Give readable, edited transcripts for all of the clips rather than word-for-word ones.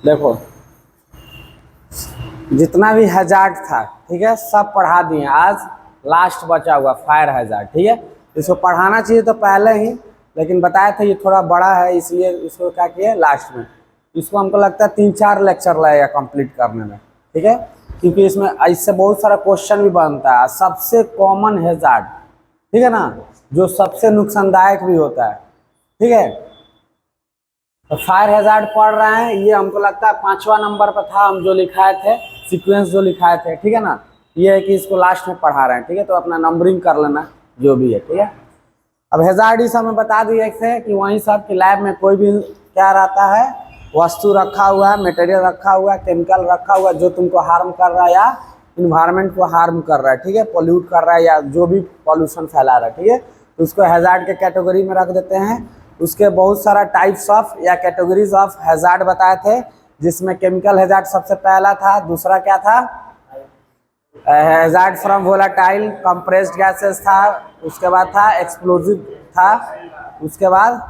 देखो जितना भी हैजार्ड था, ठीक है, सब पढ़ा दिए। आज लास्ट बचा हुआ फायर हैजार्ड, ठीक है। इसको पढ़ाना चाहिए तो पहले ही, लेकिन बताया था ये थोड़ा बड़ा है, इसलिए इसको क्या किया लास्ट में। इसको हमको लगता है 3-4 लेक्चर लगेगा कंप्लीट करने में, ठीक है, क्योंकि इसमें इससे बहुत सारा क्वेश्चन भी बनता है। सबसे कॉमन हैजार्ड, ठीक है ना, जो सबसे नुकसानदायक भी होता है, ठीक है। तो फायर हैजार्ड पढ़ रहे हैं, ये हमको लगता है 5वां नंबर पर था, हम जो लिखाए थे सीक्वेंस जो लिखाए थे, ठीक है ना। ये है कि इसको लास्ट में पढ़ा रहे हैं, ठीक है, तो अपना नंबरिंग कर लेना जो भी है, ठीक है। अब हैजार्ड इस हमें बता दिए थे कि वहीं सब कि लैब में कोई भी क्या रहता है, वस्तु रखा हुआ है, मटेरियल रखा हुआ है, केमिकल रखा हुआ है, जो तुमको हार्म कर रहा है या इन्वायरमेंट को हार्म कर रहा है, ठीक है, पोल्यूट कर रहा है या जो भी पॉल्यूशन फैला रहा है, ठीक है, तो उसको हैजार्ड के कैटेगरी में रख देते हैं। उसके बहुत सारा टाइप्स ऑफ या कैटेगरीज ऑफ हैजार्ड बताए थे, जिसमें केमिकल हैजार्ड सबसे पहला था। दूसरा क्या था, hazard from volatile compressed gases था। उसके बाद था एक्सप्लोजिव था। उसके बाद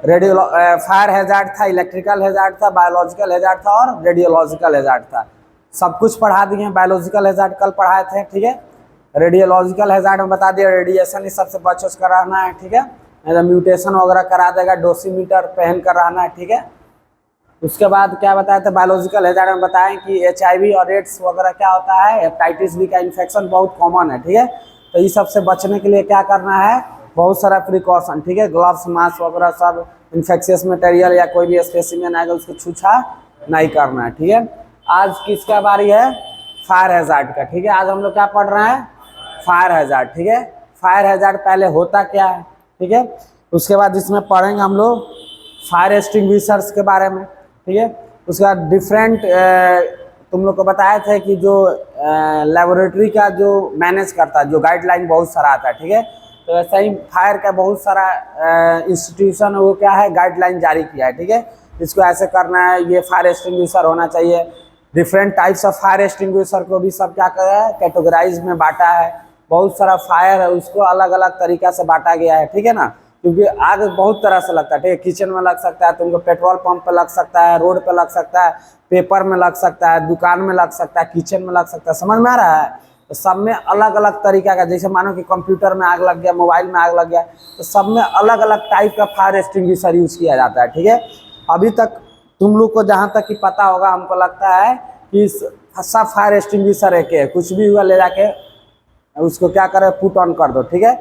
रेडियो फायर हैजार्ड था, इलेक्ट्रिकल हैजार्ड था, बायोलॉजिकल हैजार्ड था और रेडियोलॉजिकल हैजार्ड था। सब कुछ पढ़ा दिए। बायोलॉजिकल हैजार्ड कल पढ़ाए थे, ठीक है। रेडियोलॉजिकल हैजार्ड में बता दिया रेडिएशन इस सबसे बच कराना है, ठीक है, म्यूटेशन वगैरह करा देगा, डोसीमीटर पहन कर रहना है, ठीक है। उसके बाद क्या बताया था, बायोलॉजिकल हैजार्ड में बताएं कि HIV और एड्स वगैरह क्या होता है, हेपेटाइटिस बी का इन्फेक्शन बहुत कॉमन है, ठीक है। तो इस सब से बचने के लिए क्या करना है, बहुत सारा प्रिकॉशन, ठीक है, ग्लव्स मास्क वगैरह सब, इन्फेक्शियस मटेरियल या कोई भी स्पेसिमेन आएगा उसको छूछा नहीं करना है, ठीक है। आज किसका बारी है, फायर हैजार्ड का, ठीक है। आज हम लोग क्या पढ़ रहे हैं, फायर हैजार्ड, ठीक है। फायर हैजार्ड पहले होता क्या है, ठीक है। उसके बाद इसमें पढ़ेंगे हम लोग फायर एक्सटिंग्विशर्स के बारे में, ठीक है। उसके बाद डिफरेंट तुम लोग को बताए थे कि जो लेबोरेटरी का जो मैनेज करता है, जो गाइडलाइन बहुत सारा आता है, ठीक है। तो ऐसा ही फायर का बहुत सारा इंस्टीट्यूशन वो क्या है, गाइडलाइन जारी किया है, ठीक है। इसको ऐसे करना है, ये फायर एक्सटिंग्विशर होना चाहिए। Different types of fire extinguisher को भी सब क्या करा है, कैटेगराइज में बांटा है। बहुत सारा फायर है, उसको अलग अलग तरीका से बांटा गया है, ठीक है ना, क्योंकि आग बहुत तरह से लगता है, ठीक है। किचन में लग सकता है, तुमको पेट्रोल पंप पे लग सकता है, रोड पे लग सकता है, पेपर में लग सकता है, दुकान में लग सकता है, किचन में लग सकता है, समझ में आ रहा है। तो सब में अलग अलग तरीका का, जैसे मानो कि कंप्यूटर में आग लग गया, मोबाइल में आग लग गया, तो सब में अलग अलग टाइप का फायर एक्सटिंग्विशर यूज किया जाता है, ठीक है। अभी तक तुम लोग को जहाँ तक कि पता होगा, हमको लगता है कि सब फायर एक्सटिंग्विशर एक है, कुछ भी हुआ ले जाके उसको क्या करे, पुट ऑन कर दो, ठीक है,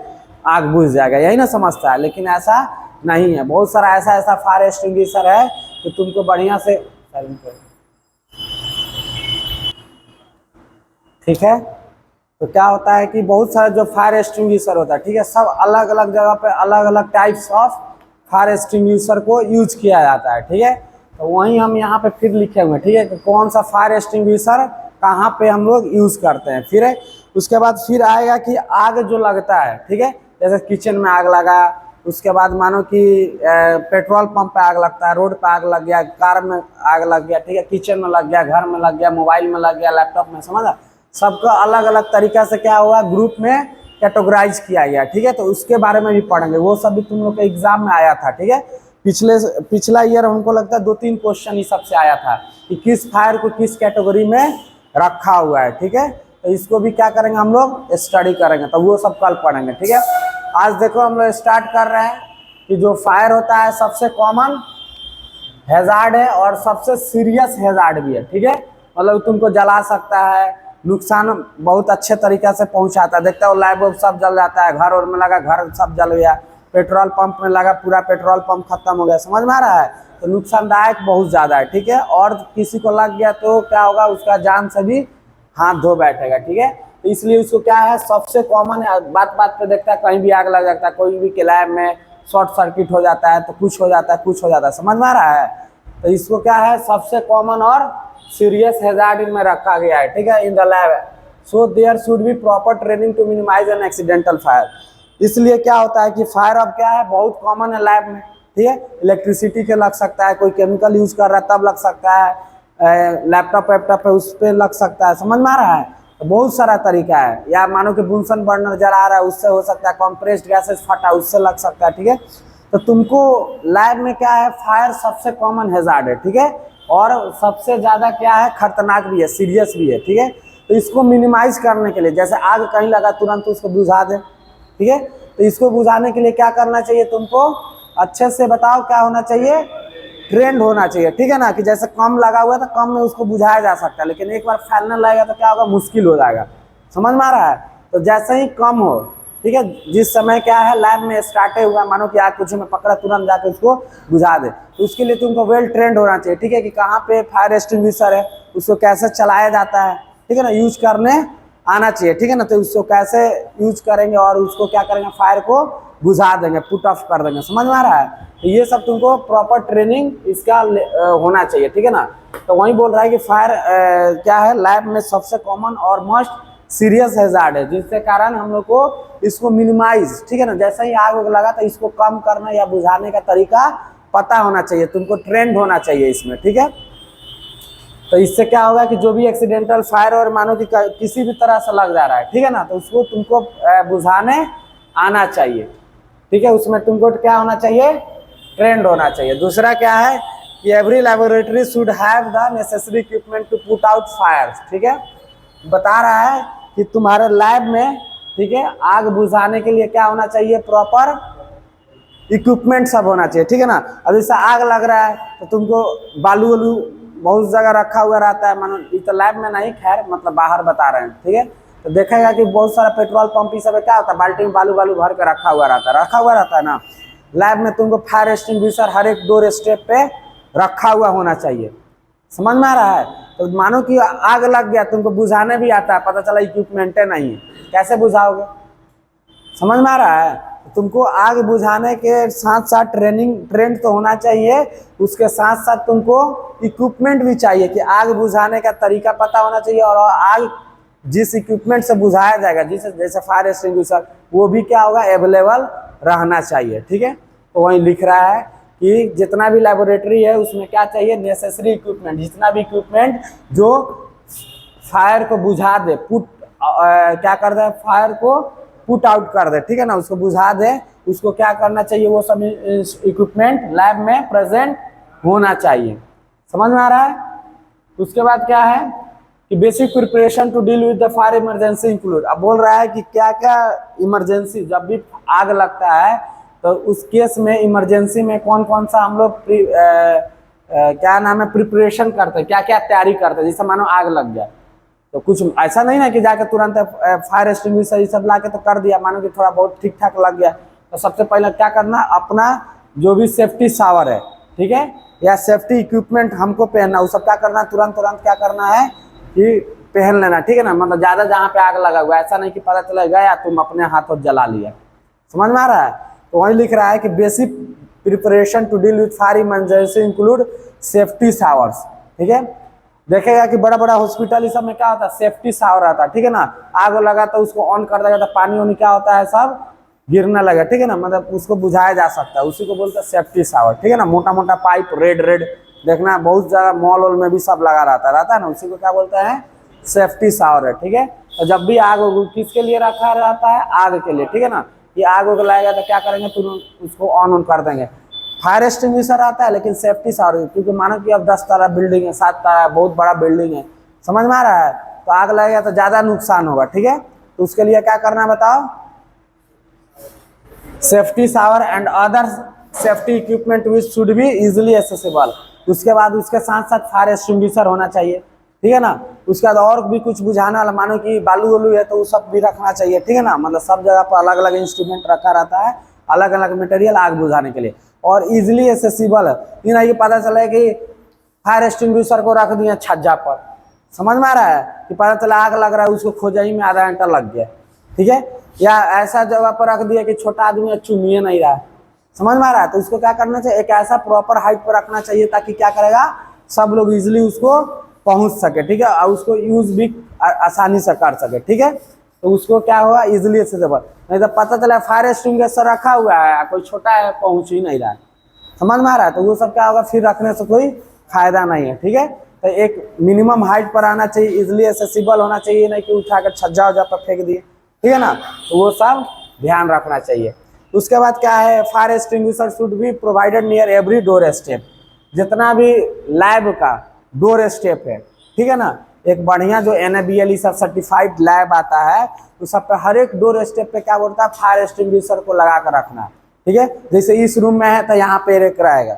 आग बुझ जाएगा, यही ना समझता है। लेकिन ऐसा नहीं है, बहुत सारा ऐसा ऐसा फायर एक्सटिंग्विशर है कि तुमको बढ़िया से, ठीक है। तो क्या होता है कि बहुत सारे जो फायर एक्सटिंग्विशर होता है, ठीक है, सब अलग अलग जगह पे अलग अलग टाइप्स ऑफ फायर एक्सटिंग्विशर को यूज किया जाता है, ठीक है। तो वहीं हम यहाँ पे फिर लिखे हुए हैं, ठीक है, कि कौन सा फायर एक्सटिंग्विशर कहाँ पे हम लोग यूज करते हैं। फिर उसके बाद फिर आएगा कि आग जो लगता है, ठीक है, जैसे किचन में आग लगा, उसके बाद मानो कि पेट्रोल पंप पे आग लगता है, रोड पे आग लग गया, कार में आग लग गया, ठीक है, किचन में लग गया, घर में लग गया, मोबाइल में लग गया, लैपटॉप में, समझा। सबको अलग अलग तरीका से क्या हुआ, ग्रुप में कैटेगराइज किया गया, ठीक है। तो उसके बारे में भी पढ़ेंगे, वो सब भी तुम लोग के एग्जाम में आया था, ठीक है। पिछला ईयर हमको लगता है 2-3 क्वेश्चन ही सबसे आया था कि किस फायर को किस कैटेगरी में रखा हुआ है, ठीक है। तो इसको भी क्या करेंगे, हम लोग स्टडी करेंगे, तो वो सब कल पढ़ेंगे, ठीक है। आज देखो हम लोग स्टार्ट कर रहे हैं कि जो फायर होता है सबसे कॉमन हैजार्ड है और सबसे सीरियस हैजार्ड भी है, ठीक है। मतलब तुमको जला सकता है, नुकसान बहुत अच्छे तरीके से पहुंचाता है। देखते हो लैब वैब सब जल जाता है, घर और में लगा घर सब जल गया, पेट्रोल पंप में लगा पूरा पेट्रोल पंप खत्म हो गया, समझ में आ रहा है। तो नुकसानदायक बहुत ज़्यादा है, ठीक है। और किसी को लग गया तो क्या होगा, उसका जान से भी हाथ धो बैठेगा, ठीक है। तो इसलिए उसको क्या है, सबसे कॉमन है। बात बात पे देखता है कहीं भी आग लग जाता है, कोई भी लैब में शॉर्ट सर्किट हो जाता है, तो कुछ हो जाता है, कुछ हो जाता है, समझ में आ रहा है। तो इसको क्या है, सबसे कॉमन और सीरियस हैजार्ड में रखा गया है, ठीक है, in the lab. So there should be proper training to minimise an accidental fire. इसलिए क्या होता है कि फायर अब क्या है, बहुत कॉमन है लैब में, ठीक है। इलेक्ट्रिसिटी के लग सकता है, कोई केमिकल यूज कर रहा है तब लग सकता है, लैपटॉप वैपटॉप पे उस पर लग सकता है, समझ में आ रहा है। तो बहुत सारा तरीका है, या मानो कि बुनसन बर्नर जला रहा है उससे हो सकता है, कॉम्प्रेस्ड गैसेस फटा उससे लग सकता है, ठीक है। तो तुमको लैब में क्या है, फायर सबसे कॉमन हैजार्ड है, ठीक है। और सबसे ज़्यादा क्या है, खतरनाक भी है, सीरियस भी है, ठीक है। तो इसको मिनिमाइज करने के लिए, जैसे आग कहीं लगा तुरंत उसको बुझा दे, ठीक है। तो इसको बुझाने के लिए क्या करना चाहिए तुमको, अच्छे से बताओ क्या होना चाहिए, ट्रेंड होना चाहिए, ठीक है ना। कि जैसे कम लगा हुआ है तो कम में उसको बुझाया जा सकता है, लेकिन एक बार फैलने लगेगा तो क्या होगा, मुश्किल हो जाएगा। समझ में आ रहा है। तो जैसे ही कम हो, ठीक है, जिस समय क्या है लैब में स्टार्ट हुआ, मानो कि आग कुछ में पकड़ा, तुरंत जाकर उसको बुझा दे। तो उसके लिए तुमको वेल ट्रेंड होना चाहिए, ठीक है, कि कहाँ पे फायर एक्सटिंग्विशर है, उसको कैसे चलाया जाता है, ठीक है ना, यूज करने आना चाहिए, ठीक है ना। तो उसको कैसे यूज करेंगे और उसको क्या करेंगे, फायर को बुझा देंगे, पुट ऑफ कर देंगे। समझ में आ रहा है। तो ये सब तुमको प्रॉपर ट्रेनिंग इसका होना चाहिए, ठीक है ना। तो वही बोल रहा है कि फायर क्या है, लैब में सबसे कॉमन और मोस्ट सीरियस हैजार्ड है, जिसके कारण हम लोग को इसको मिनिमाइज, ठीक है ना, जैसे ही आग लगा तो इसको कम करना या बुझाने का तरीका पता होना चाहिए तुमको, ट्रेंड होना चाहिए इसमें, ठीक है। तो इससे क्या होगा कि जो भी एक्सीडेंटल फायर और मानो कि किसी भी तरह से लग जा रहा है, ठीक है ना, तो उसको तुमको बुझाने आना चाहिए, ठीक है। उसमें तुमको क्या होना चाहिए, ट्रेंड होना चाहिए। दूसरा क्या है कि every laboratory should have the necessary equipment to put out fire, ठीक है। बता रहा है कि तुम्हारे लैब में, ठीक है, आग बुझाने के लिए क्या होना चाहिए, प्रॉपर इक्विपमेंट सब होना चाहिए, ठीक है ना। अब जैसे आग लग रहा है तो तुमको बालू वालू बहुत जगह रखा हुआ रहता है, मानो तो लैब में नहीं, खैर मतलब बाहर बता रहे हैं, ठीक है। तो देखेगा कि बहुत सारा पेट्रोल पंप ये सब क्या होता है, बाल्टी में बालू बालू भर के रखा हुआ रहता है ना। लैब में तुमको फायर एक्सटिंग्विशर हर एक डोर स्टेप पे रखा हुआ होना चाहिए। समझ में आ रहा है। तो मानो कि आग लग गया, तुमको बुझाने भी आता है, पता चला इक्विपमेंट नहीं है, कैसे बुझाओगे। समझ में आ रहा है। तुमको आग बुझाने के साथ साथ ट्रेंड तो होना चाहिए, उसके साथ साथ तुमको इक्विपमेंट भी चाहिए कि आग बुझाने का तरीका पता होना चाहिए, और आग जिस इक्विपमेंट से बुझाया जाएगा, जैसे फायर एक्सटिंग्विशर, वो भी क्या होगा, अवेलेबल रहना चाहिए, ठीक है। तो वहीं लिख रहा है कि जितना भी लेबोरेटरी है उसमें क्या चाहिए, नेसेसरी इक्विपमेंट, जितना भी इक्विपमेंट जो फायर को बुझा दे, क्या कर दे, फायर को पुट आउट कर दे, ठीक है ना, उसको बुझा दे, उसको क्या करना चाहिए, वो सब इक्विपमेंट लैब में प्रेजेंट होना चाहिए। समझ में आ रहा है। उसके बाद क्या है कि basic preparation to deal with the fire emergency include. अब बोल रहा है कि क्या क्या इमरजेंसी, जब भी आग लगता है तो उस केस में इमरजेंसी में कौन कौन सा हम लोग क्या नाम है, प्रिपरेशन करते हैं, क्या क्या तैयारी करते हैं। जैसे मानो आग लग गया तो कुछ ऐसा नहीं ना कि जाके तुरंत फायर एक्सटिंग्विशर ये सब ला के तो कर दिया, मानो कि थोड़ा बहुत ठीक ठाक लग गया, तो सबसे पहले क्या करना, अपना जो भी सेफ्टी शावर है, ठीक है, या सेफ्टी इक्विपमेंट हमको पहनना, वो सब क्या करना, तुरंत क्या करना है कि पहन लेना, ठीक है ना। मतलब ज़्यादा जहाँ पे आग लगा हुआ, ऐसा नहीं कि पता चला गया तुम अपने हाथों जला लिया। समझ में आ रहा है। तो वही लिख रहा है कि basic preparation to deal with fire emergency include safety showers, ठीक है। देखेगा कि बड़ा बड़ा हॉस्पिटल इस सब में क्या होता है, सेफ्टी शावर आता है, ठीक है ना। आग लगा तो उसको ऑन कर देगा तो पानी वानी क्या होता है, सब गिरने लगा, ठीक है ना, मतलब उसको बुझाया जा सकता है, उसी को बोलते हैं सेफ्टी शावर, ठीक है ना। मोटा मोटा पाइप रेड देखना बहुत जगह मॉल वॉल में भी सब लगा रहता है ना, उसी को क्या बोलते हैं, सेफ्टी शावर है, ठीक है। तो जब भी आग किसके लिए रखा रहता है, आग के लिए, ठीक है ना। ये आग उग लगाएगा तो क्या करेंगे, तुरंत उसको ऑन कर देंगे। फायर एक्सटिंग्विशर आता है लेकिन सेफ्टी शावर, क्योंकि मानो कि अब 10 ताला बिल्डिंग है, 7 ताला, बहुत बड़ा बिल्डिंग है, समझ में आ रहा है, तो आग लगेगा तो ज़्यादा नुकसान होगा, ठीक है। तो उसके लिए क्या करना है बताओ, safety shower and other safety equipment which should be easily accessible. उसके बाद उसके साथ साथ फायर एक्सटिंग्विशर होना चाहिए, ठीक है ना। उसके बाद और भी कुछ बुझाने वाला, मानो कि बालू वालू है तो वो सब भी रखना चाहिए, ठीक है ना। मतलब सब जगह पर अलग अलग इंस्ट्रूमेंट रखा रहता है, अलग अलग मटेरियल आग बुझाने के लिए, और इजिली एक्सेसिबल है। ये नहीं कि पता चले कि फायर एक्सटिंग्विशर को रख दिया छज्जा पर, समझ में आ रहा है, कि पता चला आग लग रहा है, उसको खोजाई में आधा घंटा लग गया, ठीक है। या ऐसा जगह पर रख दिया कि छोटा आदमी चुनिए नहीं रहा है, समझ में आ रहा है। तो उसको क्या करना चाहिए, एक ऐसा प्रॉपर हाइट पर रखना चाहिए ताकि क्या करेगा, सब लोग इजिली उसको पहुंच सके, ठीक है, और उसको यूज भी आसानी से कर सके, ठीक है। तो उसको क्या होगा, इजिली एक्सेसिबल। नहीं तो पता चला फायर एक्सटिंग्विशर रखा हुआ है, कोई छोटा है, पहुंच ही नहीं रहा है, समझ में आ रहा है। तो वो सब क्या होगा, फिर रखने से कोई फायदा नहीं है, ठीक है। तो एक मिनिमम हाइट पर आना चाहिए, इजिली एक्सेसिबल होना चाहिए, नहीं कि उठाकर छज्जा उज्जा पर फेंक दिए, ठीक है ना। तो वो सब ध्यान रखना चाहिए। उसके बाद क्या है, fire extinguisher should be provided near every door step, जितना भी लैब का डोर स्टेप है, ठीक है ना, एक बढ़िया जो NABL सब सर्टिफाइड लैब आता है, तो सब पे हर एक डोर स्टेप पे क्या बोलता है, फायर एक्सटिंग्विशर को लगा कर रखना है, ठीक है। जैसे इस रूम में है तो यहाँ पे एक रहेगा,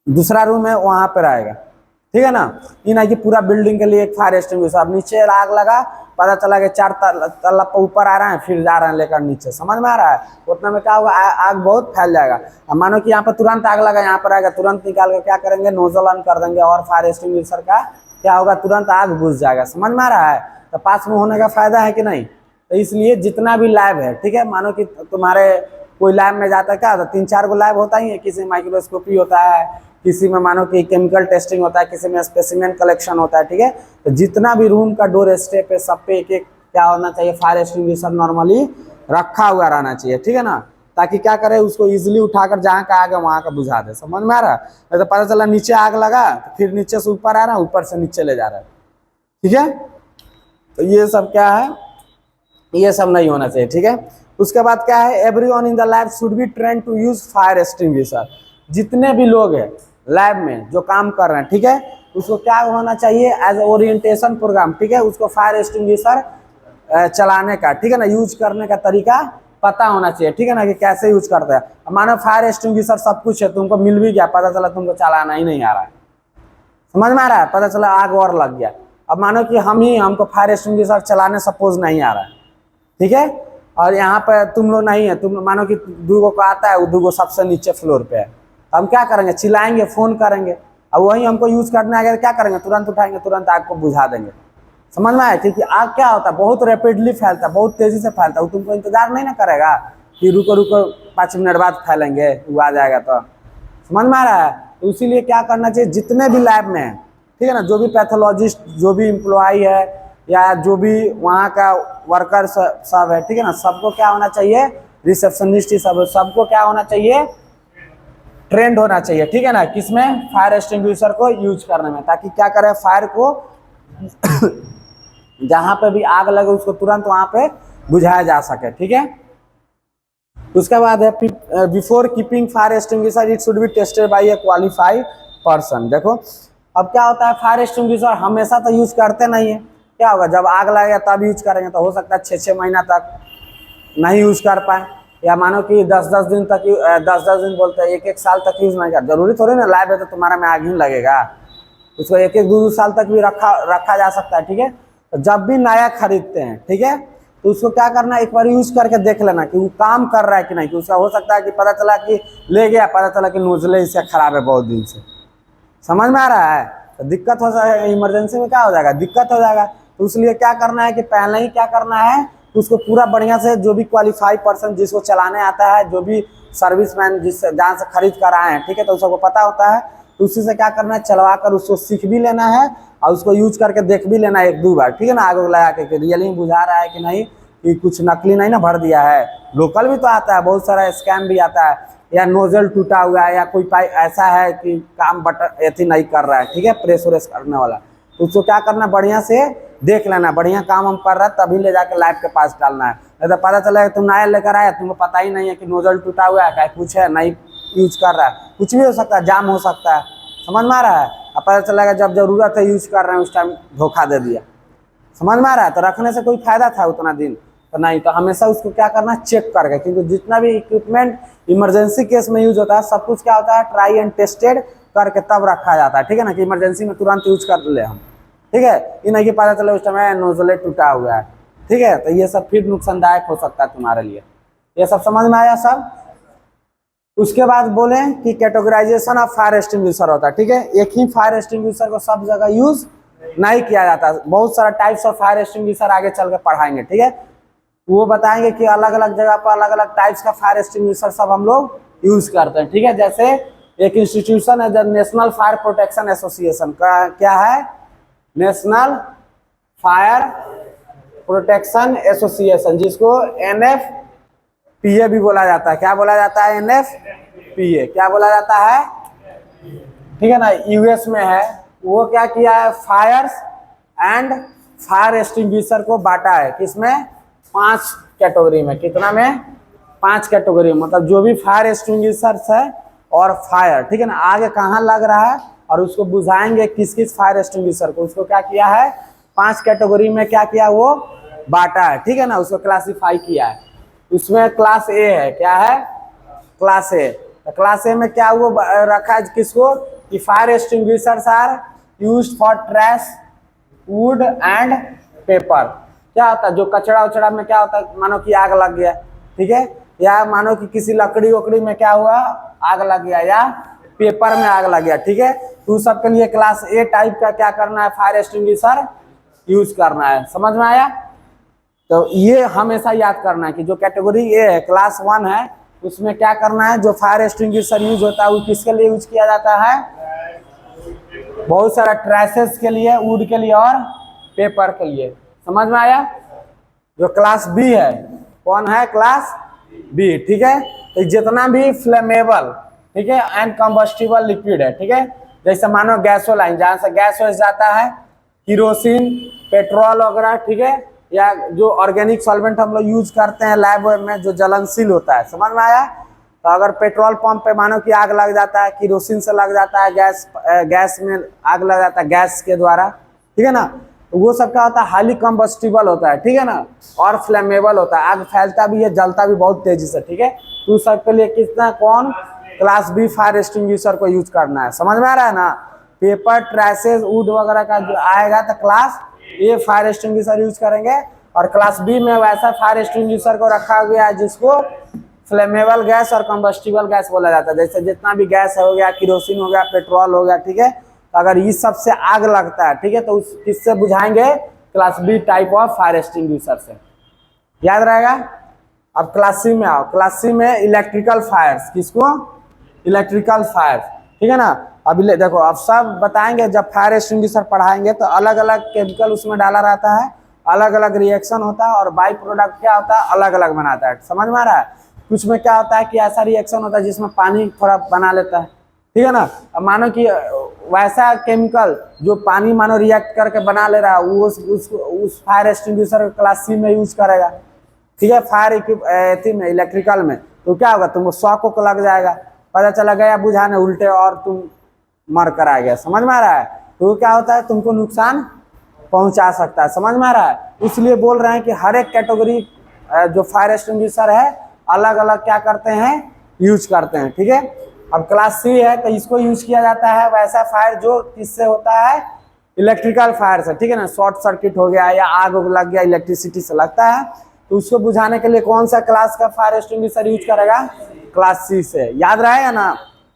दूसरा रूम है वहां पे रहेगा, ठीक है ना। ये ना कि पूरा बिल्डिंग के लिए एक फायर एक्सटिंग्विशर, अब नीचे आग लगा, पता चला कि 4 तल्ला पर ऊपर आ रहा है, फिर जा रहे हैं लेकर नीचे, समझ में आ रहा है, उतना में क्या होगा, आग बहुत फैल जाएगा। अब मानो कि यहाँ पर तुरंत आग लगा, यहाँ पर आएगा, तुरंत निकाल कर क्या करेंगे, नोजल ऑन कर देंगे और फायर एक्सटिंग्विशर का क्या होगा, तुरंत आग बुझ जाएगा, समझ में आ रहा है। तो पास में होने का फायदा है कि नहीं। तो इसलिए जितना भी लैब है, ठीक है, मानो कि तुम्हारे कोई लैब में जाता है, क्या होता है, 3-4 गो लैब होता ही है, किसी में माइक्रोस्कोपी होता है, किसी में मानो कि केमिकल टेस्टिंग होता है, किसी में स्पेसिमेन कलेक्शन होता है, ठीक है। तो जितना भी रूम का डोर स्टेप है, सब पे एक एक क्या होना चाहिए, फायर एक्सटिंग्विशर नॉर्मली रखा हुआ रहना चाहिए, ठीक है ना, ताकि क्या करे, उसको इजीली उठाकर जहाँ का आगे वहाँ का बुझा दे, समझ में आ रहा है। तो पता चला नीचे आग लगा, फिर नीचे से ऊपर आ रहा है, ऊपर से नीचे ले जा रहा है, ठीक है। तो ये सब क्या है, ये सब नहीं होना चाहिए, ठीक है। उसके बाद क्या है, everyone in the lab should be train to use fire extinguisher. जितने भी लोग हैं लैब में जो काम कर रहे हैं, ठीक है, उसको क्या होना चाहिए, एज ओरिएंटेशन प्रोग्राम, ठीक है, उसको फायर एक्सटिंग्विशर चलाने का, ठीक है ना, यूज करने का तरीका पता होना चाहिए, ठीक है ना, कि कैसे यूज करते हैं। मानो फायर एक्सटिंग्विशर सब कुछ है, तुमको मिल भी गया, पता चला तुमको चलाना ही नहीं आ रहा है, समझ में आ रहा है, पता चला आग और लग गया। अब मानो कि हमको फायर एक्सटिंग्विशर चलाने सपोज नहीं आ रहा है, ठीक है, और यहाँ पर तुम लोग नहीं है, तुम मानो कि 2 को आता है, वो 2 सबसे नीचे फ्लोर पे है, तो हम क्या करेंगे, चिल्लाएंगे, फोन करेंगे, अब वही हमको यूज करने आएगा, क्या करेंगे, तुरंत उठाएंगे, तुरंत आग को बुझा देंगे, समझ में आया। क्योंकि आग क्या होता है, बहुत रैपिडली फैलता है, बहुत तेजी से फैलता है, तुमको इंतजार नहीं ना करेगा कि रुको रुको 5 मिनट बाद फैलेंगे, वो आ जाएगा, तो समझ में आ रहा है। तो इसीलिए क्या करना चाहिए, जितने भी लैब में है, ठीक है ना, जो भी पैथोलॉजिस्ट, जो भी एम्प्लॉय है, या जो भी वहाँ का वर्कर सब है, ठीक है ना, सबको क्या होना चाहिए, रिसेप्शनिस्ट सबको क्या होना चाहिए, ट्रेंड होना चाहिए, ठीक है ना, किसमें, फायर एक्सटिंग्विशर को यूज करने में, ताकि क्या करे, फायर को जहां पे भी आग लगे उसको तुरंत वहां पे बुझाया जा सके, ठीक है। उसके बाद है before keeping fire extinguisher it should be tested by A qualified person. देखो अब क्या होता है, फायर एक्सटिंग्विशर हमेशा तो यूज करते नहीं है, क्या होगा, जब आग लगेगा तब यूज करेंगे, तो हो सकता है 6-6 महीना तक नहीं यूज कर पाए, या मानो कि 10-10 दिन तक, 10-10 दिन बोलते हैं, 1-1 साल तक यूज नहीं कर, जरूरी थोड़ी ना लैब है तो तुम्हारा में आग ही लगेगा, उसको 1-1, 2-2 साल तक भी रखा जा सकता है, ठीक है। तो जब भी नया खरीदते हैं, ठीक है, तो उसको क्या करना है, एक बार यूज करके देख लेना कि वो काम कर रहा है कि नहीं, कि उसका हो सकता है कि पता चला कि ले गया, पता चला कि नोजले इससे खराब है बहुत दिन से, समझ में आ रहा है, तो दिक्कत हो जाएगा, इमरजेंसी में क्या हो जाएगा, दिक्कत हो जाएगा। तो इसलिए क्या करना है कि पहले ही क्या करना है, उसको पूरा बढ़िया से, जो भी क्वालिफाइड पर्सन जिसको चलाने आता है, जो भी सर्विसमैन जिससे जहाँ से खरीद कर आए हैं, ठीक है, तो सबको पता होता है, तो उसी से क्या करना है, चलवा कर उसको सीख भी लेना है और उसको यूज करके देख भी लेना है 1-2 बार, ठीक है ना, आगे लगा के रियली बुझा रहा है कि नहीं, कि कुछ नकली नहीं ना भर दिया है। लोकल भी तो आता है, बहुत सारा स्कैम भी आता है, या नोजल टूटा हुआ है, या कोई पाइप ऐसा है कि काम बटन ऐसी नहीं कर रहा है, ठीक है, प्रेस व्रेस करने वाला, तो उसको क्या करना, बढ़िया से देख लेना, बढ़िया काम हम कर रहा है तभी ले जाकर लैब के पास डालना है। नहीं तो पता चला तुम नया लेकर आया, तुमको पता ही नहीं है कि नोजल टूटा हुआ है, क्या कुछ है, नहीं यूज कर रहा है, कुछ भी हो सकता है, जाम हो सकता है, समझ में आ रहा है। अब पता चलेगा जब जरूरत है यूज कर रहे हैं उस टाइम धोखा दे दिया, समझ में आ रहा है। तो रखने से कोई फायदा था उतना दिन तो नहीं, तो हमेशा उसको क्या करना, चेक करके, क्योंकि जितना भी इक्विपमेंट इमरजेंसी केस में यूज होता है, सब कुछ क्या होता है, ट्राई एंड टेस्टेड करके तब रखा जाता है, ठीक है ना, कि इमरजेंसी में तुरंत यूज कर ले हम, ठीक है, ये नहीं कि पता चले उस टाइम नोजले टूटा हुआ है, ठीक है, तो ये सब फिर नुकसानदायक हो सकता है तुम्हारे लिए। ये सब समझ में आया सब। उसके बाद बोले कि कैटेगराइजेशन ऑफ फायर एक्सटिंग्विशर होता है, ठीक है, एक ही फायर एक्सटिंग्विशर को सब जगह यूज नहीं किया जाता, बहुत सारा टाइप्स ऑफ फायर एक्सटिंग्विशर आगे चल के पढ़ाएंगे, ठीक है, वो बताएंगे कि अलग अलग जगह पर अलग अलग टाइप्स का फायर एक्सटिंग्विशर सब हम लोग यूज करते हैं, ठीक है। जैसे एक इंस्टीट्यूशन है जो नेशनल फायर प्रोटेक्शन एसोसिएशन का, क्या है, नेशनल फायर प्रोटेक्शन एसोसिएशन, जिसको NFPA भी बोला जाता है। क्या बोला जाता है, NFPA क्या बोला जाता है, ठीक है ना, US में है। वो क्या किया है, फायर्स एंड फायर एक्सटिंग्विशर को बांटा है, किसमें, 5 कैटेगरी में, कितना में, 5 कैटेगरी, मतलब जो भी फायर एक्सटिंग्विशर्स है और फायर, ठीक है ना, आगे कहाँ लग रहा है और उसको बुझाएंगे किस किस फायर एक्सटिंग्विशर को, उसको क्या किया है 5 कैटेगरी में क्या किया वो बांटा है, ठीक है ना, उसको क्लासीफाई किया है। उसमें क्लास ए है, क्या है क्लास ए। तो क्लास ए में क्या वो रखा है किसको कि fire extinguishers are used for trash wood and paper. क्या होता है जो कचरा उचड़ा में क्या होता है, मानो कि आग लग गया, ठीक है, या मानो कि किसी लकड़ी वकड़ी में क्या हुआ आग लग गया, या पेपर में आग लग गया, ठीक है, तो सब के लिए क्लास ए टाइप का क्या करना है फायर एक्सटिंग्विशर यूज करना है। समझ में आया? तो ये हमेशा याद करना है कि जो कैटेगरी ए है क्लास 1 है उसमें क्या करना है, जो फायर एक्सटिंग्विशर यूज होता है वो किसके लिए यूज किया जाता है, बहुत सारा ट्रैशेस के लिए, वुड के लिए और पेपर के लिए। समझ में आया? जो क्लास बी है, कौन है क्लास बी, ठीक है, तो जितना भी फ्लेमेबल, ठीक है, एंड कंबस्टिबल लिक्विड है, ठीक है, जैसे मानो गैसोलाइन जहाँ से गैस वैस जाता है, किरोसिन, पेट्रोल वगैरह, ठीक है, या जो ऑर्गेनिक सॉल्वेंट हम लोग यूज करते हैं लैब में जो जलनशील होता है। समझ में आया? तो अगर पेट्रोल पंप पे मानो कि आग लग जाता है, किरोसिन से लग जाता है, गैस में आग लग जाता है गैस के द्वारा, ठीक है ना, तो वो सब क्या होता है हाईली कंबस्टिबल होता है, ठीक है ना, और फ्लेमेबल होता है, आग फैलता भी है, जलता भी बहुत तेजी से, ठीक है, तो सब के लिए कितना कौन क्लास बी फायर एक्सटिंग्विशर को यूज करना है। समझ में आ रहा है ना? पेपर ट्रैशेस वुड वगैरह का जो आएगा तो क्लास ए फायर एक्सटिंग्विशर यूज करेंगे, और क्लास बी में वैसा फायर एक्सटिंग्विशर को रखा गया है जिसको फ्लेमेबल गैस और कंबस्टिबल गैस बोला जाता है। जैसे जितना भी गैस हो गया, किरोसिन हो गया, पेट्रोल हो गया, ठीक है, तो अगर इस सब से आग लगता है, ठीक है, तो उस किससे बुझाएंगे class B type of fire extinguisher से। याद रहेगा? अब क्लास सी में आओ। क्लास सी में इलेक्ट्रिकल फायर्स, किसको इलेक्ट्रिकल फायर, ठीक है ना। अभी देखो अब सब बताएंगे, जब फायर एक्सटिंग्विशर पढ़ाएंगे तो अलग अलग केमिकल उसमें डाला रहता है, अलग अलग रिएक्शन होता है और बाई प्रोडक्ट क्या होता है अलग अलग बनाता है। समझ में आ रहा है? कुछ में क्या होता है कि ऐसा रिएक्शन होता है जिसमें पानी थोड़ा बना लेता है, ठीक है ना। अब मानो कि वैसा केमिकल जो पानी मानो रिएक्ट करके बना ले रहा है वो उस फायर एक्सटिंग्विशर क्लास सी में यूज करेगा, ठीक है, फायर में इलेक्ट्रिकल में, तो क्या होगा तुमको शॉक को लग जाएगा, पता चला गया बुझाने उल्टे और तुम मर कर आ गया। समझ में आ रहा है? तो क्या होता है तुमको नुकसान पहुंचा सकता है। समझ में आ रहा है? इसलिए बोल रहे हैं कि हर एक कैटेगरी जो फायर एक्सटिंग्विशर है अलग अलग क्या करते हैं यूज करते हैं, ठीक है। अब क्लास सी है तो इसको यूज किया जाता है वैसा फायर जो किससे होता है इलेक्ट्रिकल फायर से, ठीक है ना, शॉर्ट सर्किट हो गया या आग लग गया इलेक्ट्रिसिटी से लगता है, तो उसको बुझाने के लिए कौन सा क्लास का फायर एक्सटिंग्विशर यूज करेगा क्लास सी से। याद रहेगा ना?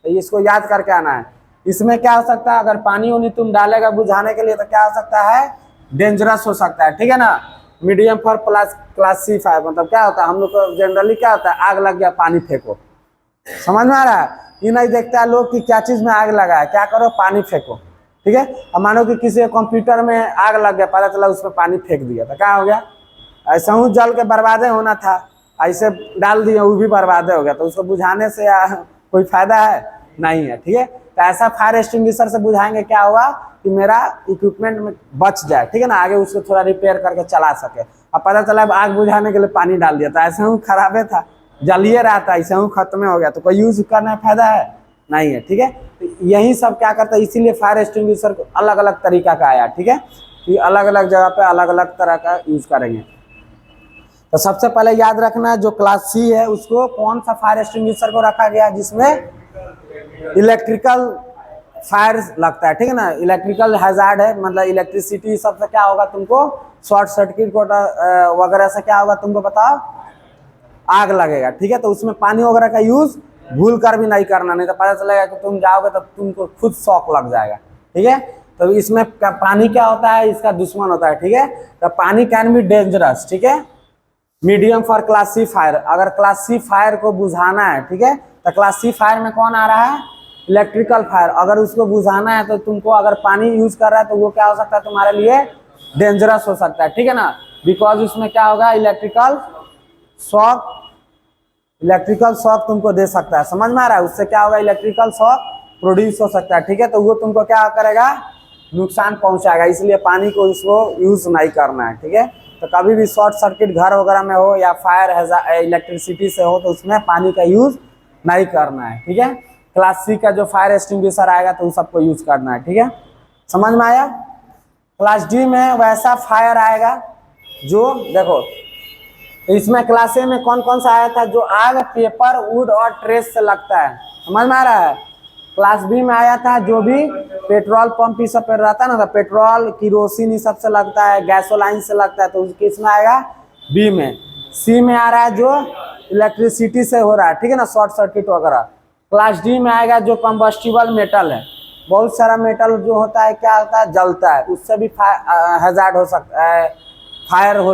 तो इसको याद करके आना है। इसमें क्या हो सकता है अगर पानी उनी तुम डालेगा बुझाने के लिए तो क्या हो सकता है डेंजरस हो सकता है, ठीक है ना। Medium for plus class C fire मतलब क्या होता है हम लोग को जनरली क्या होता है आग लग गया पानी फेंको। समझ में आ रहा है? ये नहीं देखता है लोग कि क्या चीज में आग लगा है, क्या करो पानी फेंको, ठीक है। अब मानो कि किसी कंप्यूटर में आग लग गया, पता चला उसमें पानी फेंक दिया तो क्या हो गया, ऐसा हूँ जल के बर्बादे होना था, ऐसे डाल दिए वो भी बर्बादे हो गया, तो उसको बुझाने से कोई फायदा है नहीं है, ठीक है। तो ऐसा फायर एक्सटिंग्विशर से बुझाएंगे क्या हुआ कि मेरा इक्विपमेंट में बच जाए, ठीक है ना, आगे उसको थोड़ा रिपेयर करके चला सके। अब पता चला आग बुझाने के लिए पानी डाल दिया तो ऐसे हूँ खराबे था, जलिए रहा था, ऐसे हूँ खत्म हो गया, तो कोई यूज करने में फायदा है नहीं है, ठीक है। तो यही सब क्या करता है, इसीलिए फायर एक्सटिंग्विशर को अलग अलग तरीका का आया, ठीक है, कि अलग अलग जगह पे अलग अलग तरह का यूज करेंगे। तो सबसे पहले याद रखना जो क्लास सी है उसको कौन सा फायर एक्सटिंग्विशर को रखा गया जिसमें इलेक्ट्रिकल फायर लगता है, ठीक है ना। इलेक्ट्रिकल हैजार्ड है मतलब इलेक्ट्रिसिटी सबसे क्या होगा तुमको शॉर्ट सर्किट वगैरह से क्या होगा तुमको बताओ आग लगेगा, ठीक है। तो उसमें पानी वगैरह का यूज भूल कर भी नहीं करना, नहीं तो पता चलेगा कि तुम जाओगे तो तुमको खुद शॉक लग जाएगा, ठीक है। तो इसमें पानी क्या होता है इसका दुश्मन होता है, ठीक है। तो पानी कैन बी डेंजरस, ठीक है। Medium for class C fire, अगर क्लास सी फायर को बुझाना है, ठीक है, तो क्लास सी फायर में कौन आ रहा है इलेक्ट्रिकल फायर। अगर उसको बुझाना है तो तुमको अगर पानी यूज कर रहा है तो वो क्या हो सकता है तुम्हारे लिए डेंजरस हो सकता है, ठीक है ना, बिकॉज उसमें क्या होगा इलेक्ट्रिकल शॉक तुमको दे सकता है। समझ में आ रहा है? उससे क्या होगा इलेक्ट्रिकल शॉक प्रोड्यूस हो सकता है, ठीक है, तो वो तुमको क्या करेगा नुकसान पहुंचाएगा, इसलिए पानी को उसको यूज नहीं करना है, ठीक है। तो कभी भी शॉर्ट सर्किट घर वगैरह में हो या फायर इलेक्ट्रिसिटी से हो तो उसमें पानी का यूज नहीं करना है, ठीक है। क्लास सी का जो फायर एक्सटिंग्विशर आएगा तो उस सबको यूज करना है, ठीक है, समझ में आया। क्लास डी में वैसा फायर आएगा जो देखो इसमें क्लास ए में कौन कौन सा आया था, जो आग पेपर वुड और ट्रेस से लगता है, समझ में आ रहा है। क्लास बी में आया था जो भी पेट्रोल पंप ये सब पे रहता है ना, तो पेट्रोल किरोसिन ये सब से लगता है, गैसोलाइन से लगता है, तो किसमें आएगा, बी में। सी में आ रहा है जो इलेक्ट्रिसिटी से हो रहा है, ठीक है ना, शॉर्ट सर्किट वगैरह। क्लास डी में आएगा जो कंबस्टिबल मेटल है, बहुत सारा मेटल जो होता है क्या होता है, जलता है, उससे भी हैजार्ड हो सकता है, फायर हो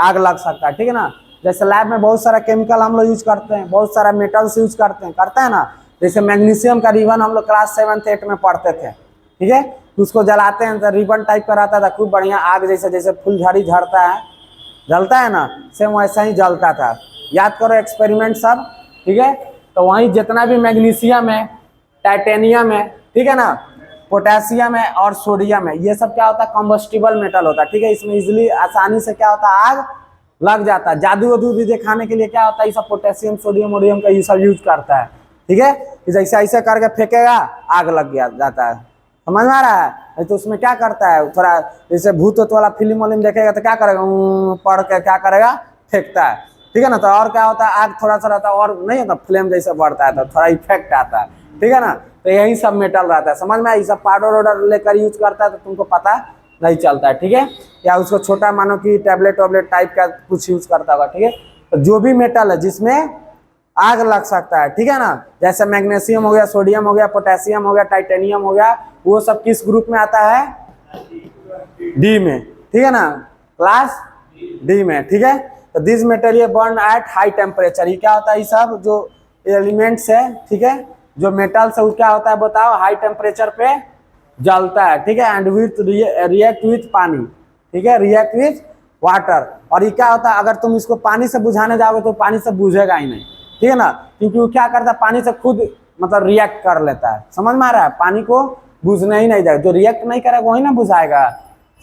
आग लग सकता है, ठीक है ना। जैसे लैब में बहुत सारा केमिकल हम लोग यूज करते हैं, बहुत सारा मेटल्स यूज करते हैं ना, जैसे मैग्नीशियम का रिबन हम लोग क्लास 7th 8th में पढ़ते थे, ठीक है, उसको जलाते हैं तो रिबन टाइप का रहता था, खूब बढ़िया आग जैसे जैसे फुलझड़ी झड़ता है जलता है ना, सेम वैसा ही जलता था। याद करो एक्सपेरिमेंट सब, ठीक है। तो वहीं जितना भी मैग्नीशियम है, टाइटेनियम है, ठीक है ना, पोटेशियम है और सोडियम है, ये सब क्या होता है, कम्बस्टिबल मेटल होता है, ठीक है। इसमें इजिली आसानी से क्या होता है, आग लग जाता है। जादू वादू भी दिखाने के लिए क्या होता है, ये सब पोटेशियम सोडियम वोडियम का ये सब यूज करता है, ठीक है, कि जैसे ऐसे करके फेंकेगा आग लग गया जाता है, समझ में आ रहा है। तो उसमें क्या करता है, थोड़ा जैसे भूत वाला फिल्म वाली में देखेगा तो क्या करेगा, पढ़ के क्या करेगा, फेंकता है, ठीक है ना। तो और क्या होता है, आग थोड़ा सा रहता है और नहीं होता, फ्लेम जैसे बढ़ता है तो थोड़ा इफेक्ट आता है, ठीक है ना। तो यही सब मेटल रहता है, समझ में। ये सब पाउडर वाउडर लेकर यूज करता है तो तुमको पता नहीं चलता है, ठीक है। या उसको छोटा मानो कि टैबलेट वैबलेट टाइप का कुछ यूज करता होगा, ठीक है। तो जो भी मेटल है जिसमें आग लग सकता है, ठीक है ना, जैसे मैग्नीशियम हो गया, सोडियम हो गया, पोटेशियम हो गया, टाइटेनियम हो गया, वो सब किस ग्रुप में आता है, डी में, ठीक है ना, क्लास डी में, ठीक है। तो this material burn at high temperature, ये क्या होता है, ये सब जो एलिमेंट्स है, ठीक है, जो मेटल्स है वो क्या होता है बताओ, हाई टेम्परेचर पे जलता है, ठीक है, एंड विथ रिएक्ट विथ पानी, ठीक है, रिएक्ट विथ वाटर। और ये क्या होता है, अगर तुम इसको पानी से बुझाने जाओगे तो पानी से बुझेगा ही नहीं, ठीक है ना, क्योंकि वो क्या करता है, पानी से खुद मतलब रिएक्ट कर लेता है, समझ में आ रहा है। पानी को बुझने ही नहीं जाएगा, जो रिएक्ट नहीं करेगा वही ना बुझाएगा,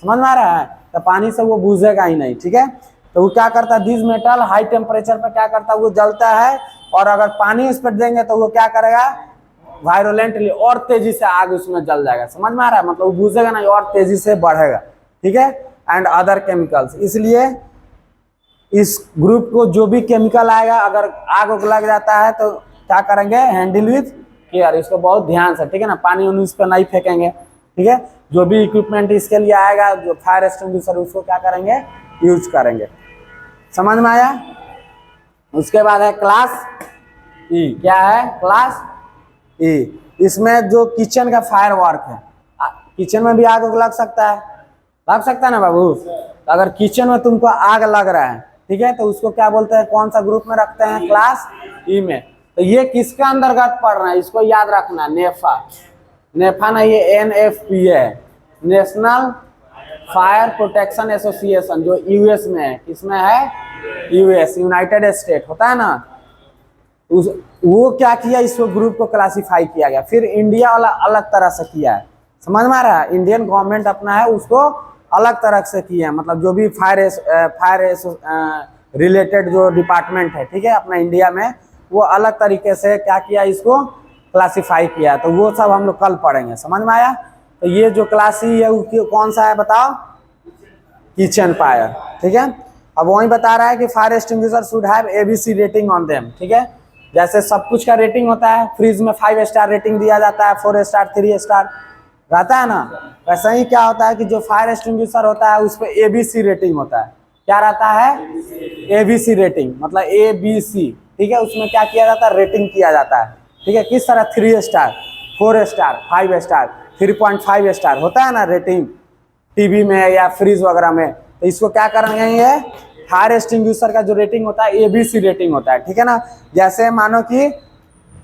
समझ में आ रहा है। तो पानी से वो बुझेगा ही नहीं, ठीक है। तो वो क्या करता है, दिस मेटल हाई टेम्परेचर पे क्या करता है, वो जलता है, और अगर पानी उस पर देंगे तो वो क्या करेगा, वायरोलेंटली और तेजी से आग उसमें जल जाएगा, समझ में आ रहा है, मतलब वो बुझेगा नहीं और तेजी से बढ़ेगा, ठीक है। एंड अदर केमिकल्स, इसलिए इस ग्रुप को जो भी केमिकल आएगा अगर आग लग जाता है तो क्या करेंगे, हैंडल विथ केयर, इसको बहुत ध्यान से, ठीक है ना, पानी उन उस पर नहीं फेंकेंगे, ठीक है। जो भी इक्विपमेंट इसके लिए आएगा, जो फायर एक्सटिंग्विशर, उसको क्या करेंगे, यूज करेंगे, समझ में आया। उसके बाद है क्लास ई, क्या है, क्लास ई। इसमें जो किचन का फायर वर्क है, किचन में भी आग लग सकता है ना बाबू। तो अगर किचन में तुमको आग लग रहा है, ठीक है, तो उसको क्या बोलते हैं, कौन सा ग्रुप में रखते हैं, क्लास ई में। तो ये किसका अंतर्गत पड़ रहा है, इसको याद रखना, नेफा, नेफा ना, ये NFPA है, नेशनल फायर प्रोटेक्शन एसोसिएशन, जो यूएस में है, किसमें है, यूएस, यूनाइटेड स्टेट होता है ना, वो क्या किया, इस ग्रुप को क्लासिफाई किया गया। फिर इंडिया वाला अलग तरह से किया है, समझ में आ रहा है, इंडियन गवर्नमेंट अपना है उसको अलग तरह से किया है, मतलब जो भी फायर रिलेटेड जो डिपार्टमेंट है, ठीक है, अपना इंडिया में, वो अलग तरीके से क्या किया, इसको क्लासिफाई किया। तो वो सब हम लोग कल पढ़ेंगे, समझ में आया। तो ये जो क्लास ई है वो कौन सा है बताओ, किचन फायर, ठीक है। अब वही बता रहा है कि fire extinguisher should have ABC rating on them, ठीक है। जैसे सब कुछ का रेटिंग होता है, फ्रिज में 5 स्टार रेटिंग दिया जाता है, 4 स्टार 3 स्टार रहता है ना, वैसा ही क्या होता है कि जो फायर एक्सटिंग्विशर होता है उस पर ABC रेटिंग होता है। क्या रहता है, ABC रेटिंग, मतलब ABC, ठीक है। उसमें क्या किया जाता है, रेटिंग किया जाता है, ठीक है। किस तरह, 3 स्टार 4 स्टार 5 स्टार 3.5 स्टार होता है ना रेटिंग, टीवी में या फ्रिज वगैरह में। तो इसको क्या करेंगे, ये फायर एक्सटिंग्विशर का जो रेटिंग होता है ABC रेटिंग होता है, ठीक है ना। जैसे मानो कि,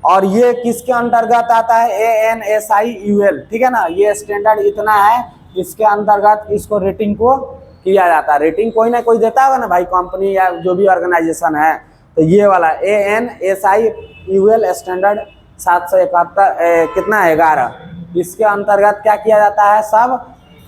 और ये किसके अंतर्गत आता है, ANSI-UL, ठीक है ना, ये स्टैंडर्ड इतना है, इसके अंतर्गत इसको रेटिंग को किया जाता है। रेटिंग कोई ना कोई देता होगा ना भाई, कंपनी या जो भी ऑर्गेनाइजेशन है। तो ये वाला ANSI-UL स्टैंडर्ड 771 कितना है, 11, इसके अंतर्गत क्या किया जाता है, सब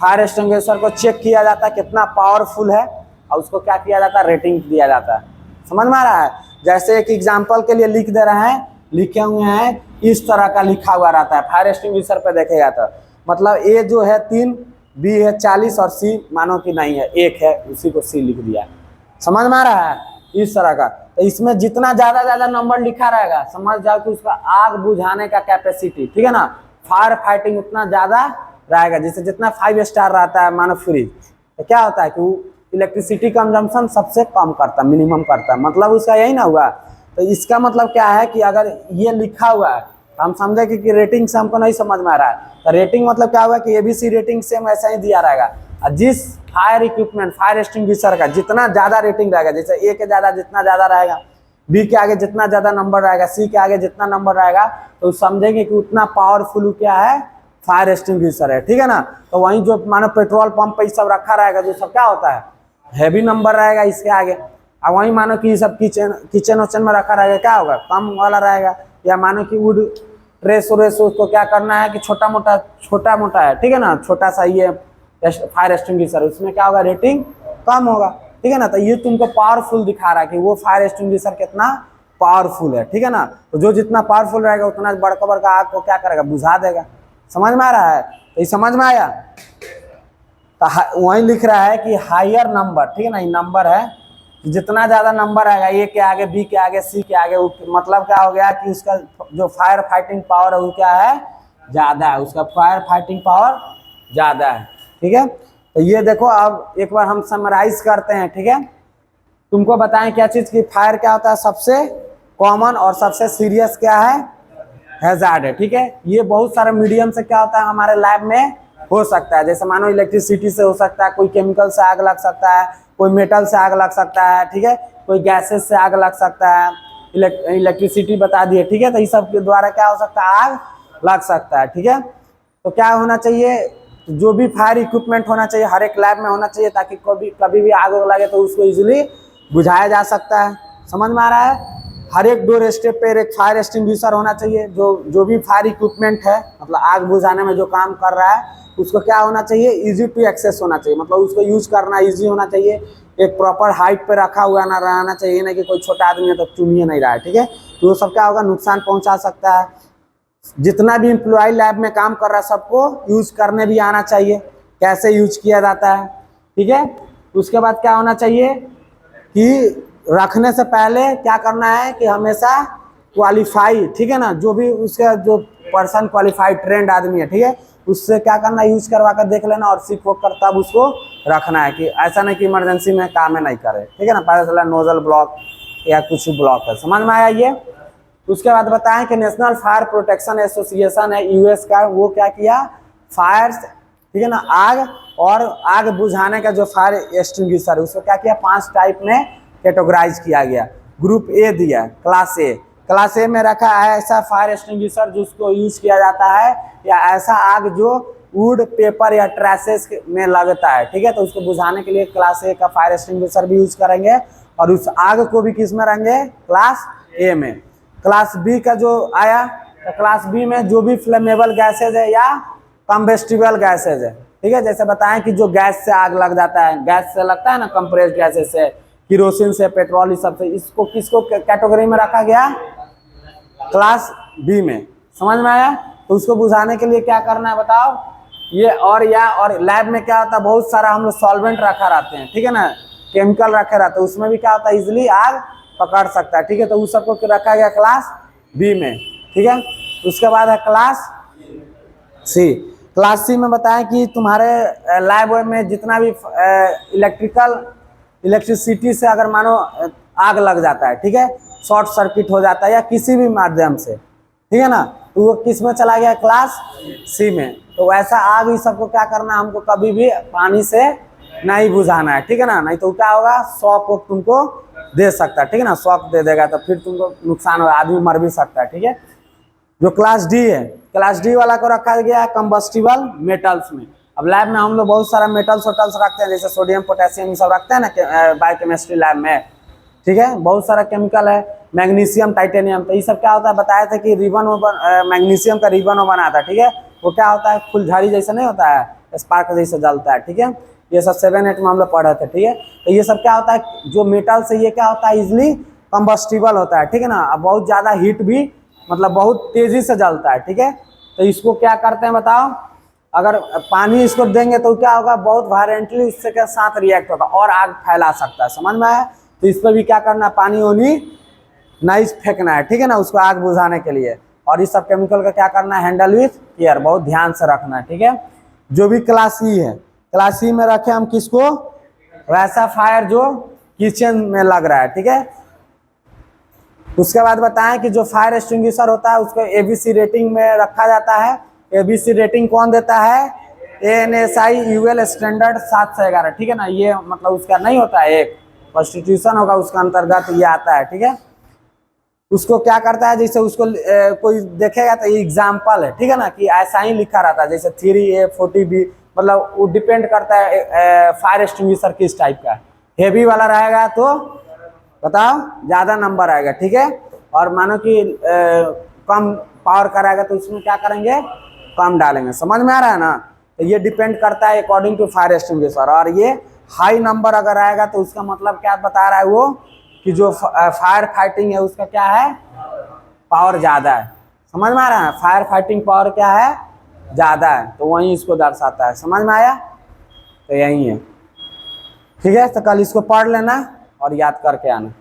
फायर एक्सटिंग्विशर को चेक किया जाता है कितना पावरफुल है, और उसको क्या किया जाता है, रेटिंग दिया जाता है, समझ में आ रहा है। जैसे एक एग्जांपल के लिए लिख दे रहे हैं, लिखे हुए हैं इस तरह का लिखा हुआ रहता है। फायर एक्सटिंग्विशर पे देखेगा तो मतलब ए जो है 3, बी है 40 और सी मानो कि नहीं है 1 है, उसी को सी लिख दिया। समझ में आ रहा है? इस तरह का। तो इसमें जितना ज्यादा नंबर लिखा रहेगा समझ जाओ कि उसका आग बुझाने का कैपेसिटी, ठीक है ना, फायर फाइटिंग उतना ज्यादा रहेगा। जैसे जितना 5 स्टार रहता है मानो फ्रिज, तो क्या होता है कि वो इलेक्ट्रिसिटी कंजम्पशन सबसे कम करता है, मिनिमम करता है, मतलब उसका यही ना हुआ। तो इसका मतलब क्या है कि अगर ये लिखा हुआ है तो हम समझे कि रेटिंग से हमको नहीं समझ में आ रहा है। तो रेटिंग मतलब क्या हुआ कि एबीसी रेटिंग सेम ऐसा ही दिया रहेगा। और जिस फायर इक्विपमेंट, फायर एक्सटिंग्विशर का जितना ज्यादा रेटिंग रहेगा, जैसे ए के ज्यादा जितना ज्यादा रहेगा, बी के आगे जितना ज्यादा नंबर रहेगा, सी के आगे जितना नंबर रहेगा, तो समझेंगे कि उतना पावरफुल क्या है, फायर एक्सटिंग्विशर है, ठीक है ना। तो वहीं जो मानो पेट्रोल पंप पे सब रखा रहेगा, जो सब क्या होता है हैवी नंबर रहेगा इसके आगे। और वहीं मानो कि सब किचन वचन में रखा रहेगा, क्या होगा कम वाला रहेगा। या मानो कि वुड ट्रेस व्रेस उसको क्या करना है कि छोटा मोटा है, ठीक है ना, छोटा सा ये फायर एक्सटिंग्विशर, उसमें क्या होगा रेटिंग कम होगा, ठीक है ना। तो ये तुमको पावरफुल दिखा रहा है कि वो फायर एक्सटिंग्विशर कितना पावरफुल है, ठीक है ना। तो जो जितना पावरफुल रहेगा उतना बड़का आग को क्या करेगा, बुझा देगा। समझ में आ रहा है? तो ये समझ में आया? तो वही लिख रहा है कि हायर नंबर, ठीक है ना, ये नंबर है, जितना ज्यादा नंबर आएगा ए के आगे, बी के आगे, सी के आगे, मतलब क्या हो गया कि उसका जो फायर फाइटिंग पावर है वो क्या है, ज्यादा है, उसका फायर फाइटिंग पावर ज्यादा है, ठीक है। तो ये देखो अब एक बार हम समराइज करते हैं, ठीक है। तुमको बताएं क्या चीज की फायर क्या होता है, सबसे कॉमन और सबसे सीरियस क्या है, हैजार्ड है, ठीक है। ये बहुत सारे मीडियम से क्या होता है हमारे लैब में हो सकता है, जैसे मानो इलेक्ट्रिसिटी से हो सकता है, कोई केमिकल से आग लग सकता है, कोई मेटल से आग लग सकता है, ठीक है, कोई गैसेस से आग लग सकता है, इलेक्ट्रिसिटी बता दिए, ठीक है। तो इस सब के द्वारा क्या हो सकता है, आग लग सकता है, ठीक है। तो क्या होना चाहिए, जो भी फायर इक्विपमेंट होना चाहिए हर एक लैब में होना चाहिए, ताकि कभी भी आग लगे तो उसको इजीली बुझाया जा सकता है। समझ में आ रहा है? हर एक डोर स्टेप पे एक फायर एक्सटिंग्विशर होना चाहिए। जो भी फायर इक्विपमेंट है, मतलब आग बुझाने में जो काम कर रहा है, उसको क्या होना चाहिए, इजी टू एक्सेस होना चाहिए, मतलब उसको यूज करना इजी होना चाहिए। एक प्रॉपर हाइट पे रखा हुआ ना रहना चाहिए, ना कि कोई छोटा आदमी है तो चुनिए नहीं रहा है, ठीक है। तो वो सब क्या होगा, नुकसान पहुंचा सकता है। जितना भी एम्प्लॉय लैब में काम कर रहा है सबको यूज करने भी आना चाहिए, कैसे यूज किया जाता है, ठीक है। उसके बाद क्या होना चाहिए कि रखने से पहले क्या करना है कि हमेशा क्वालिफाई, ठीक है ना, जो भी उसका जो पर्सन क्वालिफाइड ट्रेंड आदमी है, ठीक है, उससे क्या करना, यूज करवा कर देख लेना और सीख कर तब उसको रखना है, कि ऐसा नहीं कि इमरजेंसी में काम नहीं करे, ठीक है ना। पता चला नोजल ब्लॉक या कुछ ब्लॉक है। समझ में आया ये? उसके बाद बताएं कि नेशनल फायर प्रोटेक्शन एसोसिएशन है यूएस का, वो क्या किया, फायर, ठीक है ना, आग और आग बुझाने का जो फायर एक्सटिंग्विशर है उसको क्या किया, 5 टाइप में कैटेगराइज किया गया। ग्रुप ए दिया, क्लास ए में रखा है ऐसा फायर एक्सटिंग्विशर जिसको यूज किया जाता है, या ऐसा आग जो वुड, पेपर या ट्रेसेस में लगता है, ठीक है। तो उसको बुझाने के लिए क्लास ए का फायर एक्सटिंग्विशर भी यूज करेंगे, और उस आग को भी किस में रहेंगे, क्लास ए में। क्लास बी का जो आया, तो क्लास बी में जो भी फ्लेमेबल गैसेज है या कम्बेस्टिबल गैसेज है, ठीक है। जैसे बताएं कि जो गैस से आग लग जाता है, गैस से लगता है ना, कंप्रेस्ड गैसेज से, किरोसिन से, पेट्रोल, इस सब से, इसको किसको कैटेगरी में रखा गया, क्लास बी में। समझ में आया? तो उसको बुझाने के लिए क्या करना है बताओ, ये और लैब में क्या होता है, बहुत सारा हम लोग सॉल्वेंट रखा रहते हैं, ठीक है ना, केमिकल रखे रहते हैं, उसमें भी क्या होता है, इजिली आग पकड़ सकता है, ठीक है। तो उस सबको रखा गया क्लास बी में, ठीक है। उसके बाद है क्लास सी। क्लास सी में बताएं कि तुम्हारे लैब में जितना भी इलेक्ट्रिसिटी से अगर मानो आग लग जाता है, ठीक है, शॉर्ट सर्किट हो जाता है या किसी भी माध्यम से, ठीक है ना, तो वो किस में चला गया, क्लास सी में। तो वैसा आग इस सबको क्या करना, हमको कभी भी पानी से नहीं बुझाना है, ठीक है ना, नहीं तो क्या होगा, शॉक तुमको दे सकता है, ठीक है ना, शॉक दे देगा तो फिर तुमको नुकसान होगा, आदमी मर भी सकता है, ठीक है। जो क्लास डी है, क्लास डी वाला को रखा गया है कंबस्टिबल मेटल्स में। अब लैब में हम लोग बहुत सारा मेटल्स रखते हैं, जैसे सोडियम, पोटेशियम, सब रखते हैं ना बायोकेमिस्ट्री लैब में, ठीक है। बहुत सारा केमिकल है, मैग्नीशियम, टाइटेनियम, तो ये सब क्या होता है, बताया था कि रिबन मैग्नीशियम का रिबन बना था, ठीक है। वो क्या होता है, फुलझड़ी जैसा नहीं होता है, स्पार्क जैसे जलता है, ठीक है। ये सब 7-8 में हम लोग पढ़े थे, ठीक है। तो ये सब क्या होता है, जो मेटल से ये क्या होता है, इजिली कंबस्टिबल होता है, ठीक है ना। अब बहुत ज्यादा हीट भी मतलब बहुत तेजी से जलता है, ठीक है। तो इसको क्या करते हैं बताओ, अगर पानी इसको देंगे तो क्या होगा, बहुत वायलेंटली उससे के साथ रिएक्ट होगा और आग फैला सकता है, समझ में आया। तो इस पर भी क्या करना है, पानी वानी नहीं फेंकना है, ठीक है ना, उसको आग बुझाने के लिए। और इस सब केमिकल का क्या करना है, हैंडल विथ केयर, बहुत ध्यान से रखना है, ठीक है। जो भी क्लास ई है, क्लास ई में रखे हम किसको, वैसा फायर जो किचन में लग रहा है, ठीक है। उसके बाद बताएं कि जो फायर एक्सटिंग्विशर होता है उसको एबीसी रेटिंग में रखा जाता है। एबीसी रेटिंग कौन देता है, ANSI UL स्टैंडर्ड 711, ठीक है ना। ये मतलब उसका नहीं होता है, एक कॉन्स्टिट्यूशन होगा उसका अंतर्गत ये आता है, ठीक है। उसको क्या करता है, जैसे उसको कोई देखेगा तो ये एग्जाम्पल है, ठीक है ना, कि ऐसा ही लिखा रहता है, जैसे 3A 40B, मतलब वो डिपेंड करता है फायर एक्सटिंग्विशर किस टाइप का है। हेवी वाला रहेगा तो बताओ ज़्यादा नंबर आएगा, ठीक है। और मानो कि कम पावर का रहेगा तो उसमें क्या करेंगे, कम डालेंगे, समझ में आ रहा है ना। तो ये डिपेंड करता है अकॉर्डिंग टू फायर एक्सटिंग्विशर। और ये हाई नंबर अगर आएगा तो उसका मतलब क्या बता रहा है वो, कि जो फायर फाइटिंग है उसका क्या है, पावर ज़्यादा है, समझ में आ रहा है। फायर फाइटिंग पावर क्या है, ज़्यादा है, तो वहीं इसको दर्शाता है, समझ में आया। तो यही है, ठीक है। तो कल इसको पढ़ लेना और याद करके आना।